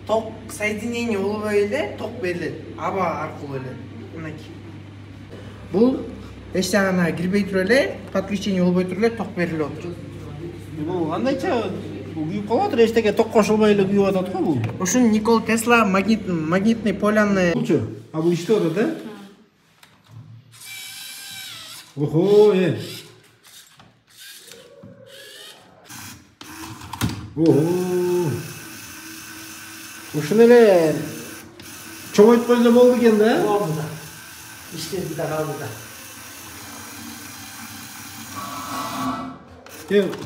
ток соединение болбой эле ток берилет аба аркылуу эле мынакей. Бул эч жагына кирбей туруп эле подключение болбой туруп эле ток берилип отур. Бул кандайча күйүп калып атыр, эчтеке ток кошулбай эле күйүп атат го бул. Ушун Никола Тесла магнитный поляны. А бул иштеп атат, да? Охо, Ого. Ушун эле чоңойтуп эле болду экен да? Болду да. İşte da kaldı da.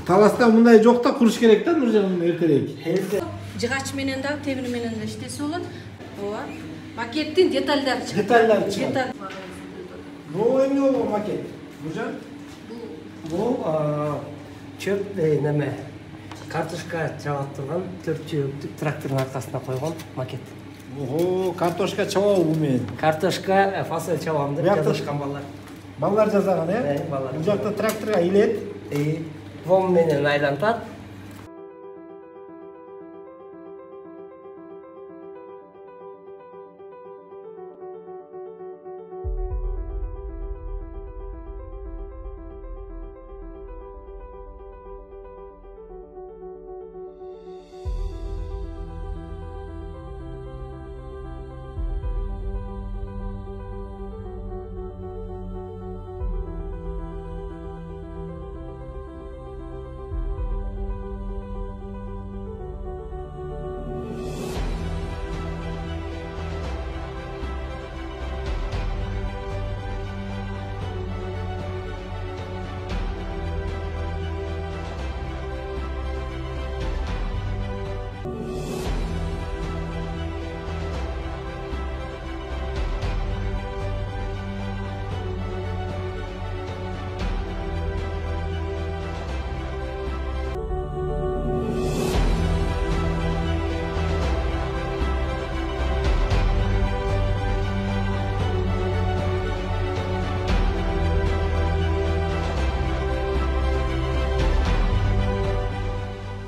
Таласта мындай жок да, куруш керек да Нуржан эртерээк. Жыгач менен да, темир менен да иштесе болот. Ооба. Макеттин детальдары чыгат. Детальдары чыгат. Ну, эмне болду макет? Нуржан? Бул чөп неме картошка чабап турган 4 жөөктүк трактордун аркасына койгон макет. Ого, картошка чабабы бул менен. Картошка, фасоль чабам деп жазышкан балдар. Балдар жазган, балдар. Бул жакта тракторга илет. Вон менен айлантат.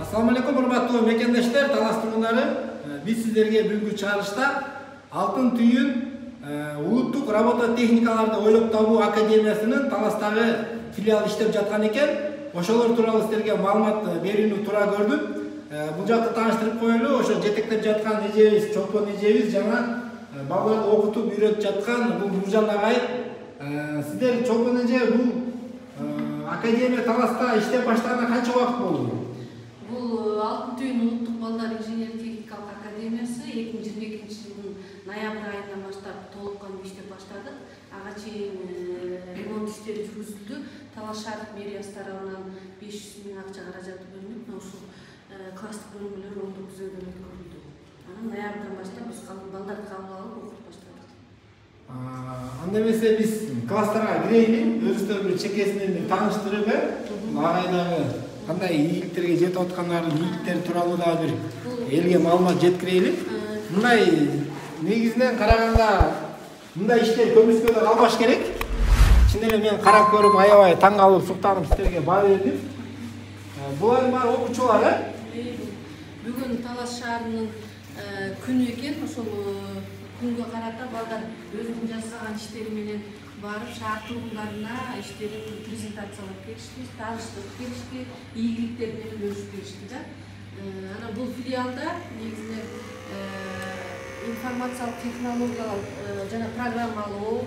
Assalamu alaikum урматтуу мекендештер, Талас тургундары. Биз сиздерге бүгүнкү чыгарышта Алтын түйүн улуттук робототехникаларды ойлоп табуу академиясынын Таластагы филиалы иштеп жаткан экен. Ошолор тууралуу сиздерге маалымат берүүнү туура көрдүм. Бул жакты тааныштырып коелу. Ошо жетектеп жаткан эжебиз, чолпон эжебиз жана балдарды окутуп үйрөтүп жаткан бул Нуржан агай. Сиздер чолпон эже бул академия Таласта иштеп баштаганда канча убакыт болду? Бул Алтын түйүн улуттук балдар инженер техникалык академиясы 2022 жылдын ноябрь айынан баштап толук кандуу иштеп баштадык. Ага чейин ремонт иштери жүргүзүлдү. Талас шаардык мэриясы тарабынан 500 000 акча каражаты бөлүнүп, ушул класстык бөлүмдөр оңдоо түзөөдөн өткөрүлдү. Анан ноябрдан баштап биз балдарды кабыл алып окутуп баштадык. Анда эмесе биз класстарга кирейли, өзүбүздүн бир чекесинен тааныштырып, агайдагы кандай ийгиликтерге жетип аткандарын, ийгиликтери тууралуу дагы бир элге маалымат жеткирейли. Мындай негизинен караганда мындай иштер көбүскө да калбаш керек. Чын эле мен карап көрүп аябай таң калып, суктанып сиздерге баа бердим. Булардын баары окуучулар, Бүгүн Талас шаарынын күнү экен. Ошол күнгө карата балдар өзүнүн жасаган иштери менен барып шаар тургундарына иштерин презентациялап келишти, тааныштырып келишти, ийгиликтери менен бөлүшүп келишти да. Анан бул филиалда негизинен информациялык технологиялар жана программалоо,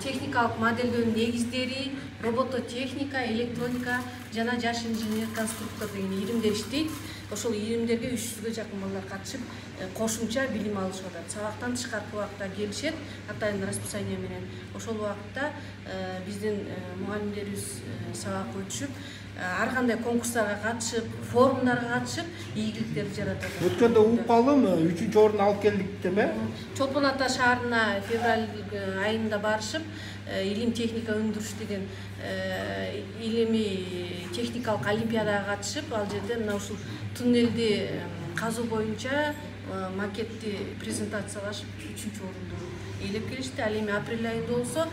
техникалык моделдөө негиздери, робототехника, электроника жана жаш инженер конструктор деген иримдер иштейт. Ошол иримдерге 300-гө жакын балдар катышып, кошумча билим алышып атат. Сабактан тышкаркы убакта келишет, атайын расписание менен. Ошол убакта биздин мугалимдерибиз сабак өтүшүп, ар кандай конкурстарга катышып, форумдарга катышып, ийгиликтерди жаратат. Өткөндө угуп калдым, 3-орун алып келдик деп Чолпон Ата шаарына февраль айында барышып, илим техника өндүрүш деген илимий техникалык олимпиадага катышып, ал жерде мына ушул туннелди казуу боюнча макетти презентациялашып 3-орунду ээлеп келишти. Ал эми апрель айында болсо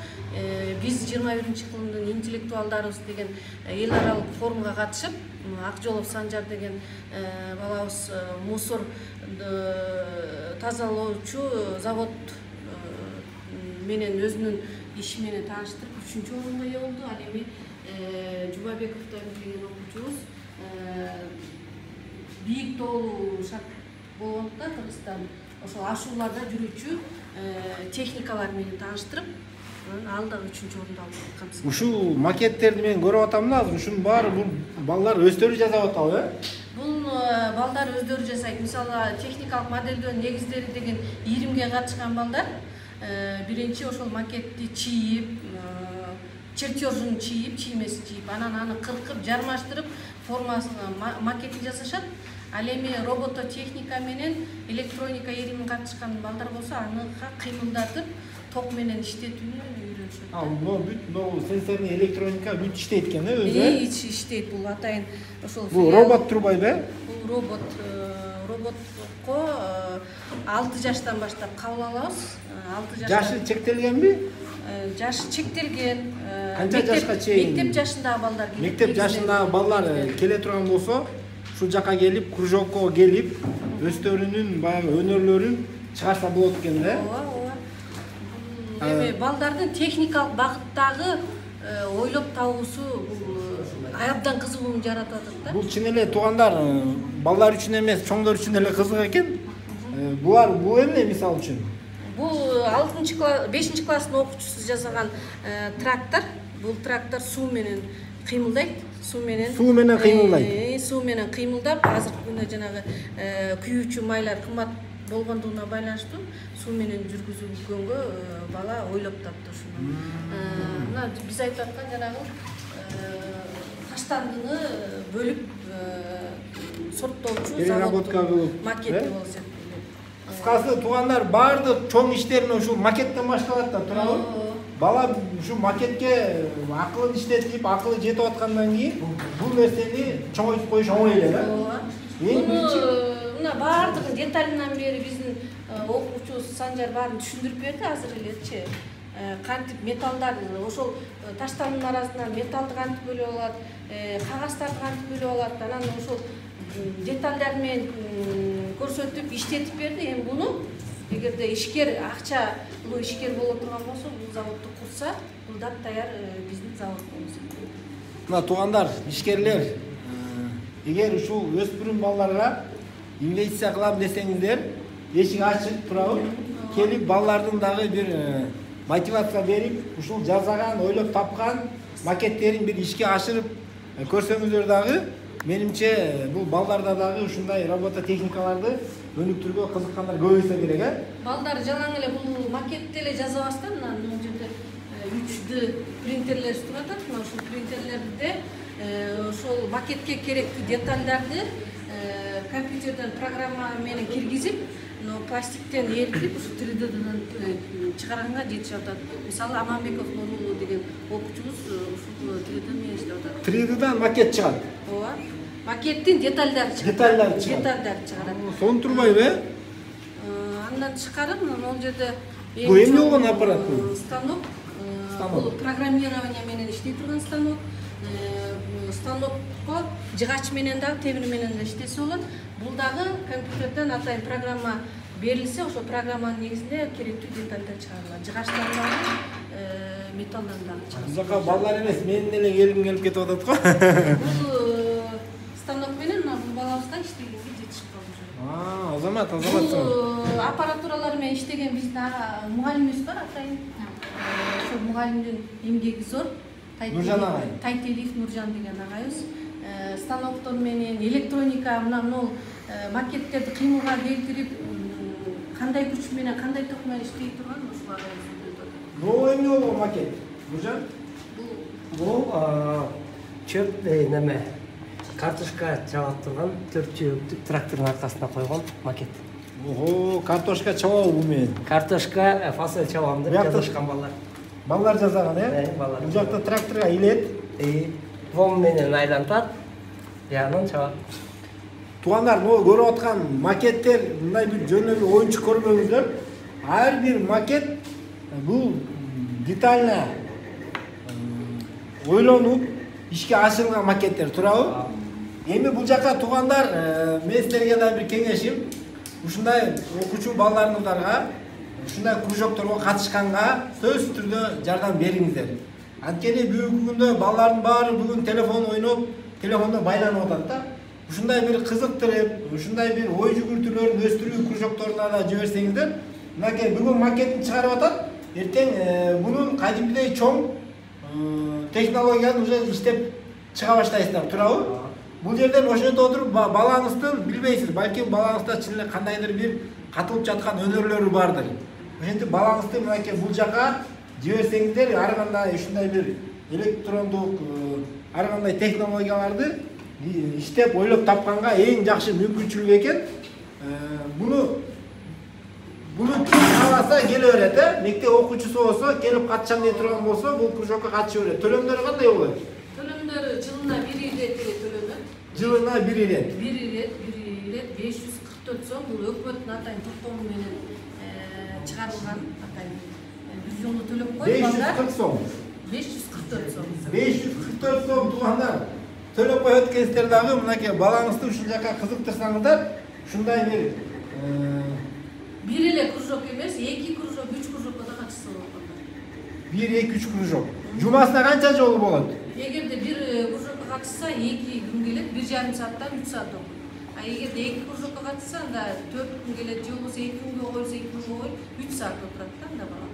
биз 21-кылымдын интеллектуалдарыбыз деген эл аралык форумга катышып, Акжолов Санжар деген балабыз мусор тазалоочу завод менен өзүнүн иши менен тааныштырып 3-орунга ээ болду. Ал эми Жубабеков деген окуучубуз бийик тоолуу шарт болгондуктан Кыргызстан ошол ашууларда жүрүүчү техникалар менен тааныштырып, ал дагы 3-орунду алып. Ушул макеттерди мен көрүп атам да, азыр ушунун баары бул балдар өздөрү жасап атабы, Бул балдар өздөрү жасайт. Мисалы, техникалык моделдөө негиздери деген ийримге катышкан балдар биринчи ошол макетти чийип, чертежин чийип, чиймесин чийип, анан аны кыркып, жармаштырып, формасын, макетин жасашат. Ал эми робототехника менен электроника ийримине катышкан балдар болсо, аны кыймылдатып, ток менен иштетүүнү үйрөнүшөт. Бул сенсорный электроника бүт иштейт экен, өзү? Иштейт. Бул атайын ошол. Бул робот турбайбы? Бул роботко 6 жаштан баштап кабыл алабыз. 6 жаштан. Жашы чектелгенби? Жашы чектелген. Канча жашка чейин? Мектеп жашындагы балдар келет. Мектеп жашындагы балдар келе турган болсо, ушул жака келип, кружокко келип, өздөрүнүн баягы өнөрлөрүн чыгарса болот экен да. Ооба. Эми балдардын техникалык багыттагы ойлоп табуусу абдан кызыгууну жаратып атат да. Бул чын эле туугандар балдар үчүн эмес, чоңдор үчүн эле кызык экен. Бул эмне мисалы үчүн? Бул 5 класстын окуучусу жасаган трактор. Бул трактор суу менен кыймылдайт. Суу менен кыймылдайт. Суу менен кыймылдап, азыркы күндө жанагы күйүүчү майлар кымбат болгондугуна байланыштуу суу менен жүргүзүлгөнгө бала ойлоп тапты ушуну. Мына биз айтып аткан жанагы таштандыны бөлүп сорттоочу переработка кылып макети болсо. Кыскасы туугандар баардык чоң иштерин ушул макеттен башталат да, туурабы? Бала ушу макетке акылын иштетип, акылы жетип аткандан кийин бул нерсени чоңойтуп коюш оңой эле да. Ооба. Мына баардыгын деталынан бери биздин окуучубуз Санжар баарын түшүндүрүп берди азыр элечи. Кантип металлдар, ошол таштандын арасынан металлды кантип бөлүп алат, кагаздарды кантип бөлүп алат, анан ошол деталдар менен көрсөтүп иштетип берди. Эми буну эгерде ишкер, акчалуу ишкер боло турган болсо, бул заводду курса, бул дап-даяр биздин завод болсо. Мына туугандар, ишкерлер, эгер ушул өспүрүм балдарга инвестиция кылам десеңиздер, эшик ачык, туурабы? Келип балдардын дагы бир мотивация берип, ушул жасаган, ойлоп тапкан макеттерин бир ишке ашырып көрсөңүздөр дагы, менимче бул балдарда дагы ушундай робототехникаларды өнүктүрүүгө кызыккандар көбөйсө керек, Балдар жалаң эле бул макетти эле жазабастан, мына жерде 3D принтерлер туруп атат. Мына ушул принтерлерде ошол макетке керектүү деталдарды компьютерден программа менен киргизип, пластиктен эритип, ушу 3D'ден чыгарганга жетишип атат. Мисалы, Аманбеков Нурулуу деген окуучубуз ушул 3D менен иштеп атат. 3D'дан макет чыгат. Ооба. Макеттин деталдары чыгат. Деталдары чыгат. Сонун турбайбы? Андан тышкары могул жерде бул эмне болгон аппарат бул? Станок. Бул программирование менен иштей турган станок. Станокко жыгач менен дагы, темир менен да иштесе болот. Бул дагы компьютерден атайын программа берилсе, ошол программанын негизинде керектүү деталдар чыгарылат. Жыгачтан дагы, металлдан дагы чыгарылат. Бул жака балдар эмес, менин эле келгим келип кетип атат го. Бул станок менен бул балабызга иштегенге жетишип калды. Азамат. Бул аппаратуралар менен иштеген биздин мугалимибиз бар, атайын. Ошол мугалимдин эмгеги зор. Нуржан агай. Тайтелиев Нуржан деген агайыбыз. Станоктор менен электроника, мына макеттерди кыймылга келтирип, кандай күч менен, кандай ток менен иштей турган ушул агайыбыз. Бул эмне болгон макет? Нуржан? Бул чөп неме картошка чабап турган 4 жөөктүк трактордун аркасына койгон макет. Ого, картошка чабабы бул менен? Картошка, фасоль чабам деп жазышкан балдар. Балдар жасаган, балдар. Бул жакта тракторга илет. Вом менен айлантат, ягынан чабат. Туугандар, могу көрүп аткан макеттер мындай бир жөн эле оюнчук көрмөңүздөр. Ар бир макет бул детально ойлонуп ишке ашырылган макеттер туурабы? Эми бул жака туугандар, мен силерге да бир кеңешим, ушундай окуучу балдарыңыздарга, ушундай кружокторго катышканга сөзсүз түрдө жардам бериңиздер. Анткени бүгүнкү күндө балдардын баары бүгүн телефон ойноп, телефондо байланып атат да. Ушундай бир кызыктырып, ушундай бир ой жүгүртүүлөрүн өстүрүү кружокторуна да жиберсеңиздер, мынакей бүгүн макетин чыгарып атат, эртең бунун кадимгидей чоң технологияны уже иштеп чыга баштайсыздар, туурабы? Бул жерден ошентип отуруп балаңыздын билбейсиз, балким балаңызда чын эле кандайдыр бир катылып жаткан өнөрлөрү бардыр. Ошентип балаңызды мынакей бул жака жиберсеңиздер, ар кандай ушундай бир электрондук, ар кандай технологияларды иштеп ойлоп тапканга эң жакшы мүмкүнчүлүк экен. Буну ким кааласа келе берет, мектеп окуучусу болсо, келип катышам дей турган болсо, бул кружокко катыша берет. Төлөмдөрү кандай болот? Төлөмдөрү жылына 1 ирет төлөнөт. Жылына 1 ирет. 1 ирет 544 сом. Бул өкмөттүн атайын токтому менен чыгарылган атайын. Бир жолу төлөп коюп 540 сом. 544 сом. 544 сом туугандар. Төлөп коет экенсиздер дагы, мынакей балаңызды ушул жака кызыктырсаңыздар, ушундай бир бир эле кружок эмес, 2 кружок, 3 кружокко да катышса болот. 1, 2, 3 кружок. Жумасына канча жолу болот? Эгерде бир кружокко катышса 2 күн келет, 1,5 сааттан 3 саат окуйт. А эгерде 2 кружокко катышса, анда 4 күн келет, же болбосо 2 күнгө койсо 2 күнгө коюп 3 саат отурат да анда бала.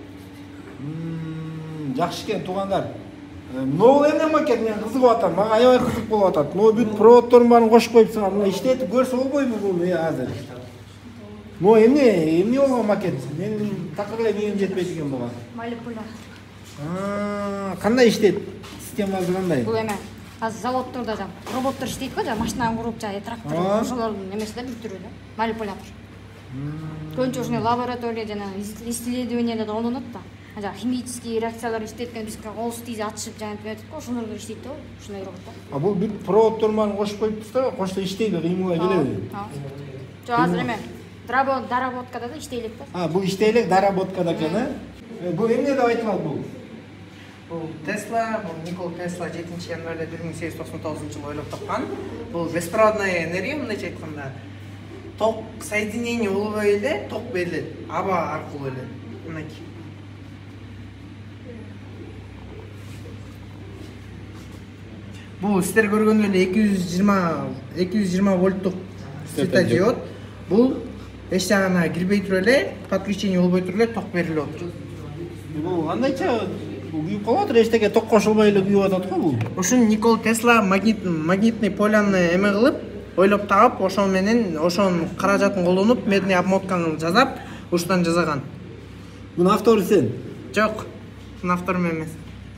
Жакшы экен туугандар. Могу эмне макет, мен кызыгып атам, мага аябай кызык болуп атат. Могу бүт проводдордун баарын кошуп коюпсуң, мына иштетип көрсө болбойбу бул азыр? Могу эмне болгон макет? Мен такыр эле мээм жетпейт экен буга. Манипуля. Кандай иштейт? Системасы кандай? Бул эме азыр заводдордо жам роботтор иштейт го, жам машинаны куруп, жа трактор, ошолордун эмеси да бир түрү да, манипулятор. Көбүнчө ушуну лаборатория жана исследованиялерде колдонот да. Жа химический реакциялар иштеткен бизге колсуз тийиз ачышып жанып өтөт го, ошолордо иштейт да, ушундай роботтор. Бул бүт проводдордун баарын кошуп коюпсуздар, кошсо иштейби, кыймылга келеби? Жо азыр эме доработкада да иштей элек да. Бул иштей элек доработкада экен, Бул эмне деп айтылат бул? Бул Тесла, бул Никола Тесла 7 январда 1899-жылы ойлоп тапкан. Бул беспроводная энергия, мындайча айтканда, ток соединение болбой эле ток берилет, аба аркылуу эле. Мынакей. Бул сиздер көргөндөй эле 220 вольттук светодиод. Бул эч жагына кирбей туруп эле, подключение болбой туруп эле ток берилип отур. Бул кандайча күйүп калып атыр, эчтеке ток кошулбай эле күйүп атат го бул. Ушун Никола Тесла магнитный поляны эме кылып, ойлоп таап, ошол менен ошонун каражатын колдонуп, медный обмотканы жасап, ушундан жасаган. Бунун автору сен? Жок, бунун автору мен эмес.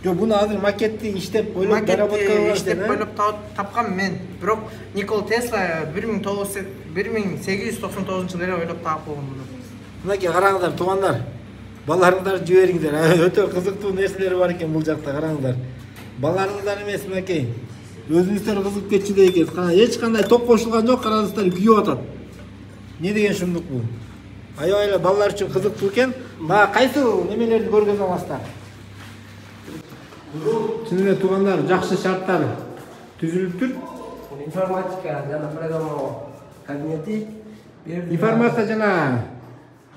Жок, буну азыр макетти иштеп ойлоп доработка кылган иштеп ойлоп тапкан мен. Бирок Никола Тесла 1899-жылы эле ойлоп таап болгон муну. Мынакей караңыздар туугандар. Балдарыңыздарды жибериңиздер. Өтө кызыктуу нерселери бар экен бул жакта, караңыздар. Балдарыңыздар эмес, мынакей. Өзүңүздөр кызыгып кетчүдөй экенсиз. Эч кандай ток кошулган жок, караңыздар күйүп атат. Не деген шумдук бул? Аябай эле балдар үчүн кызыктуу экен. Мага кайсыл немелерди көргөзө аласыздар? Чын эле туугандар, жакшы шарттар түзүлүптүр. Информатика жана программалоо кабинети. Информация жана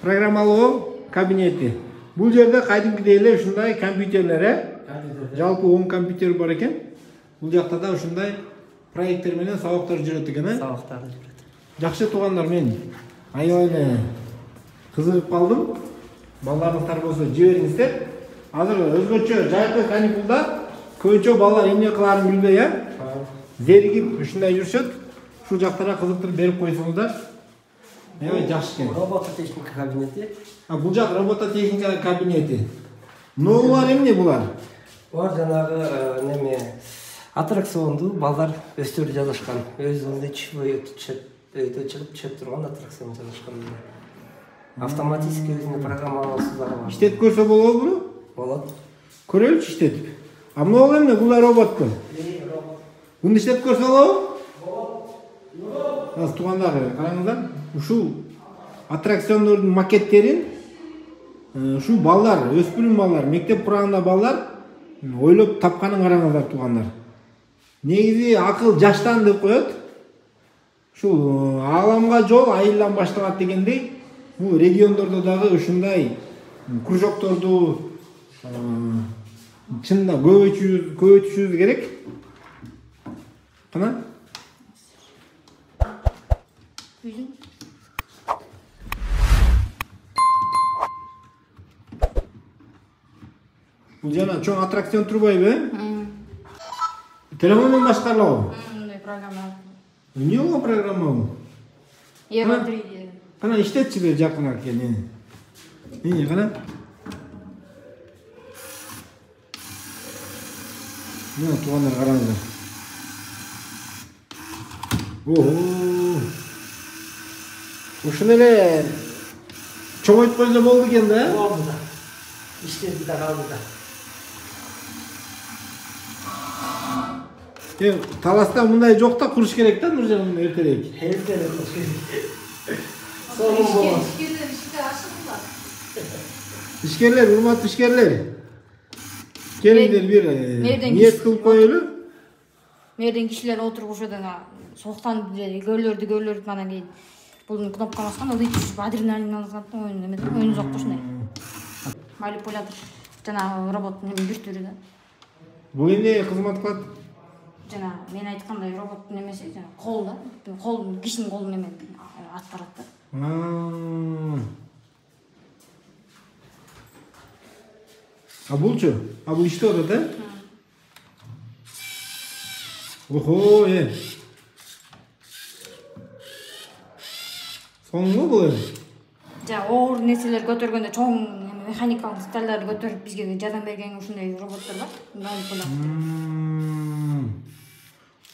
программалоо кабинети. Бул жерде кайдымкыдей эле ушундай компьютерлер, жалпы 10 компьютер бар экен. Бул жакта да ушундай проекттер менен сабактар жүрөт экен, Сабактар жүрөт. Жакшы туугандар, мен аябай эле кызыгып калдым. Балдарыңыздар болсо жибериңиздер. Азыр өзгөчө жайкы каникулда көбүнчө балдар эмне кылаарын билбей, зеригип ушундай жүрүшөт. Ушул жактара кызыктырып берип койсоңуздар. Аябай жакшы экен. Робототехника кабинети. Бул жак робототехника кабинети. Ноулар эмне булар? Булар жанагы неме аттракционду балдар өздөрү жазышкан. Өзүнүн өйдө чыгып түшүп турган аттракцион жазышкан. Автоматически өзүнүн программалоосу бар. Иштетип көрсө болобу буну? Болот. Көрөлүчү иштетип. Мынау эмне? Булар роботку. Буну иштетип көрсө болобу? Аз туугандар, караңыздар, ушул аттракциондордун макеттерин ушул балдар, өспүрүм балдар, мектеп кураганда балдар ойлоп тапканын караңыздар туугандар. Негизи акыл жаштан деп коет. Ушул ааламга жол айылдан башталат дегендей, бул региондордо дагы ушундай кружокторду чынында көбөйтүшүбүз керек. Кана? Бул жана чоң аттракцион турбайбы? Телефондон башкарылабы? Мындай программа. Эмне болгон программа бул? Ева 3. Кана иштетчи бер жакыныраак экен. Кана? Мына туугандар караңыздар. Ушуну эле чоңойтуп койсо болду экен да? Болду да. İşte bir daha burada. Таласта мындай жок да, куруш керек да, Нуржан, муну эртерээк. Эртерээк куруш керек. Сонун болот. Ишкерлер ишке ашыгылар. Ишкерлер, урматтуу ишкерлер. Келиңдер бир ниет кылып коелу. Мерден кишилер отуруп ошодон сооктанып көрлөрдү анан кийин бул кнопканы басканда ылыйчып адреналин алып ойун жок ушундай. Манипулятор жана робот бир түрү да. Бул эмне кызмат кылат? Жана мен айткандай роботтун эмеси жана кол да. Кол кишинин колун эме аткарат да. Булчу? Бул иштеп атат, да? Охо, Сонго бул? Жа оор нерселер көтөргөндө чоң механикалык детальдарды көтөрүп бизге жардам берген ушундай роботтор бар. Манипулятор.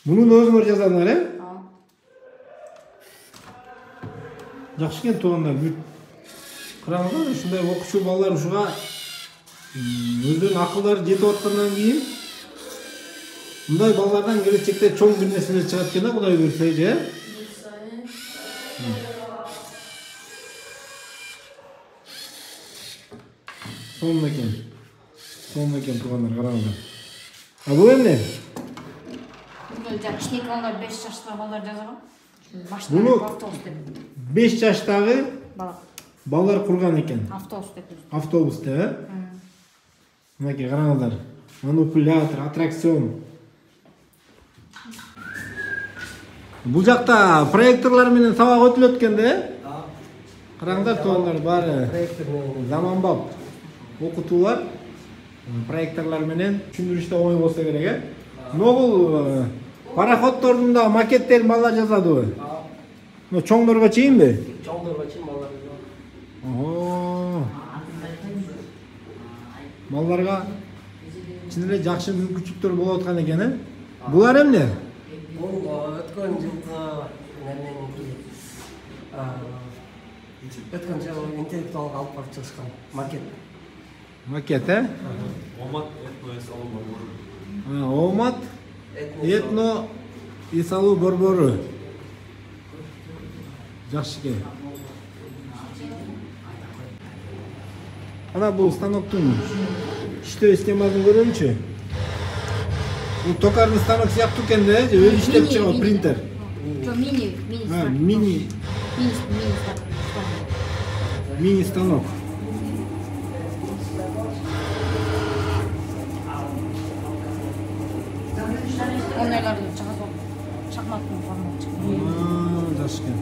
Муну өзүңөр жазасыңар, Жакшы экен туугандар. Караңыздар, ушундай окуучу балдар ушуга өздөрүнүн акылдары жетип аткандан кийин мындай балдардан келечекте чоң бир нерселер чыгат экен да, Кудай буйрса, же? Сонун экен туугандар, караңыздар. Бул эмне? Бул кичине балдар 5 жаштагы балдар жазган. Буну автобус деп. 5 жаштагы балдар курган экен. Автобус деп. Автобус деп, Мынакей караңыздар. Манипулятор, аттракцион. Бул жакта проекторлор менен сабак өтүлөт экен да? Караңыздар туугандар, баары заманбап окутуулар проекторлор менен түшүндүрүштө оңой болсо керек, Бул пароходдордун да макеттерин балдар жазадыбы? Чоңдорго чейинби? Чоңдорго чейин балдар жазат. Балдарга чын эле жакшы мүмкүнчүлүктөр болуп аткан экен, Булар эмне? Бул өткөн жылкы нерменики. Өткөн жылы интеллектуалга алып барып чыгышкан макет. Макет, Омат этно эсалуу борбору. Омат этно эсалуу борбору. Жакшы экен. Ана бул станоктун иштөө схемасын көрөлүчү. Бул токарный станок сыяктуу экен да, өзү иштеп чыгат принтер. Мини станок. Ондайларды чыгат. Шахматтын формасы. Жакшы экен.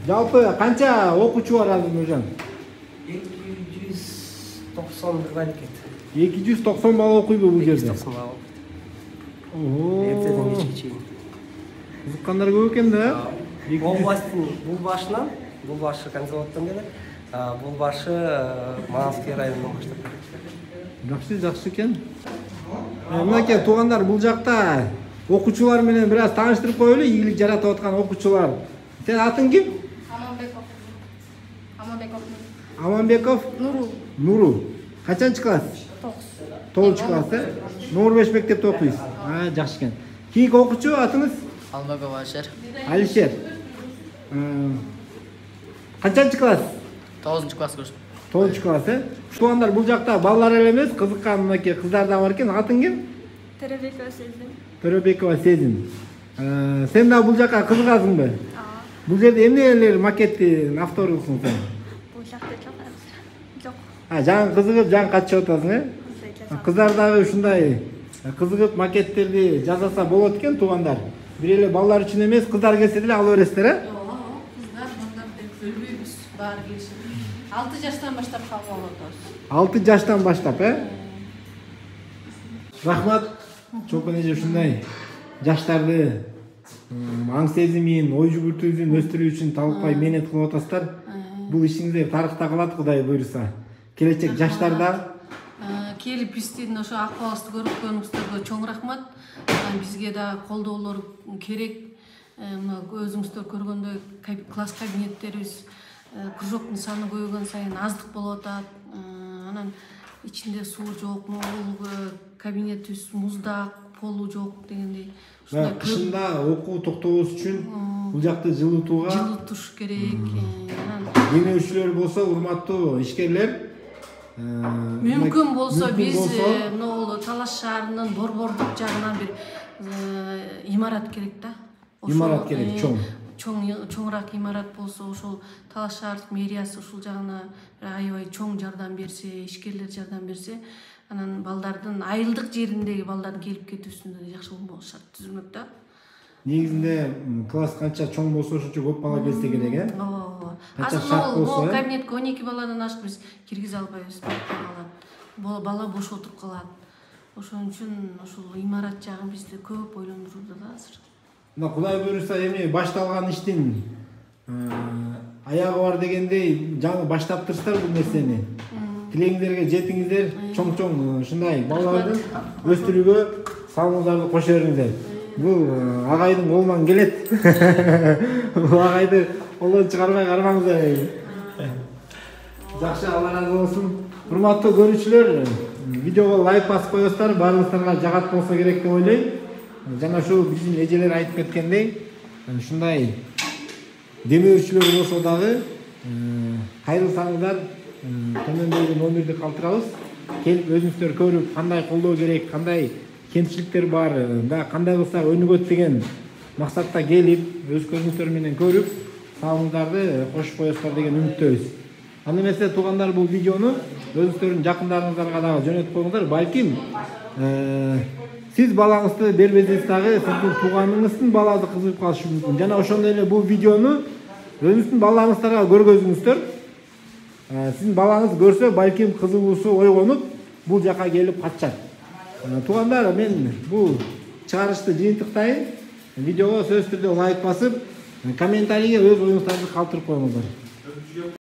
Жалпы канча окуучу бар азыр Нуржан? 290 бар экен. 290 бала окуйбу бул жерде? 290 бала окуйт. Эртеден кечке чейин. Кызыккандар көп экен да? Бул башы Конзаводдон келет. Бул башы Мановский районунан баштап. Жакшы экен. Мынакей туугандар, бул жакта окуучулар менен бир аз тааныштырып коелу, ийгилик жаратып аткан окуучулар. Сен атың ким? Аманбеков. Нуру. Качанчы класс? 9 класс, Нур 5 мектепте окуйсуз. Жакшы экен. Кийинки окуучу атыңыз? Алмагов Алишер. Алишер. Канчанчы класс? 9-класс көрсөм. 9-класс, Туугандар, бул жакта балдар эле эмес, кызыккан мынакей кыздар да бар экен. Атың ким? Төрөбекова Сезим. Төрөбекова Сезим. Сен да бул жакка кызыгасыңбы? Бул жерде эмнелер макеттин авторусуң сен? Бул жакта жок. Жаңы кызыгып, жаңы катышып атасың, Кыздар дагы ушундай кызыгып макеттерди жасаса болот экен, туугандар. Бир эле балдар үчүн эмес, кыздар келсе деле ала бересиздер, Кыздар деп бөлбөйбүз, баары келишет. 6 жаштан баштап кабыл алабыз. 6 жаштан баштап, Рахмат. Чоң эже ушундай жаштарды аң сезимин, ой жүгүртүүсүн өстүрүү үчүн талыкпай мээнет кылып атасыздар. Бул ишиңиздер тарыхта калат, Кудай буйруса. Келечек жаштарда Келип биздин ошо акыбалыбызды көрүткөнүңүздөргө чоң рахмат. Бизге да колдоолор керек. Өзүңүздөр көргөндөй класс кабинеттерибиз кружоктун саны көбөйгөн сайын аздык болуп атат. Анан ичинде суу жок, кабинетибиз муздак, полу жок дегендей. Кышында окуу токтобош үчүн бул жакты жылытуш керек. Демөөрчүлөр болсо, урматтуу ишкерлер, мүмкүн болсо биз Талаш шаарынын борбордук жагынан бир имарат керек да. Имарат керек, чоңураак имарат болсо, ошол Талаш шаардык мэриясы ушул жагына аябай чоң жардам берсе, ишкерлер жардам берсе, анан балдардын айылдык жериндеги балдардын келип кетүүсүндө да жакшы шарт түзүлмөк да. Негизинде класс канча чоң болсо ошончо көп бала келсе керек, Азыр могу кабинетке 12 баладан ашык биз киргизе албайбыз, бала бош отуруп калат. Ошон үчүн ошол имарат жагын бизде көп ойлондуруда да азыр. Кудай буйруса эми башталган иштин аягы бар дегендей жаңы баштаптырсыздар бул нерсени. Тилегиңерге жетиңиздер, чоң ушундай балаларды өстүрүүгө салымыңыздарды кошо бериңиздер. Бул агайдын колунан келет. Бул агайды колдон чыгарбай кармаңыздар. Жакшы, Алла разы болсун. Урматтуу көрүүчүлөр, видеого лайк басып коесуздар, баарыңыздарга жагат болсо керек деп ойлойм. Жана ушу биздин эжелер айтып кеткендей, ушундай демөөрчүлөр болсо дагы кайрылсаңыздар, төмөндөгү номерди калтырабыз. Келип өзүңүздөр көрүп, кандай колдоо керек, кандай кемчиликтер бар, кандай кылсак өнүгөт деген максатта келип, өз көзүңүздөр менен көрүп, салымыңыздарды кошуп коесуздар деген үмүттөбүз. Аны эмесе, туугандар, бул видеону өзүңүздөрдүн жакындарыңыздарга дагы жөнөтүп коюңуздар. Балким сиз балаңызды бербесеңиз дагы сиздин тууганыңыздын баласы кызыгып калышы мүмкүн. Жана ошондой эле бул видеону өзүңүздүн балаңыздарга көргөзүңүздөр. Сиздин балаңыз көрсө, балким кызыгуусу ойгонуп, бул жака келип катышат. Туугандар, мен бул чыгарышты жыйынтыктайын. Видеого сөзсүз түрдө лайк басып, комментарийге өз оюңуздарды калтырып коюңуздар.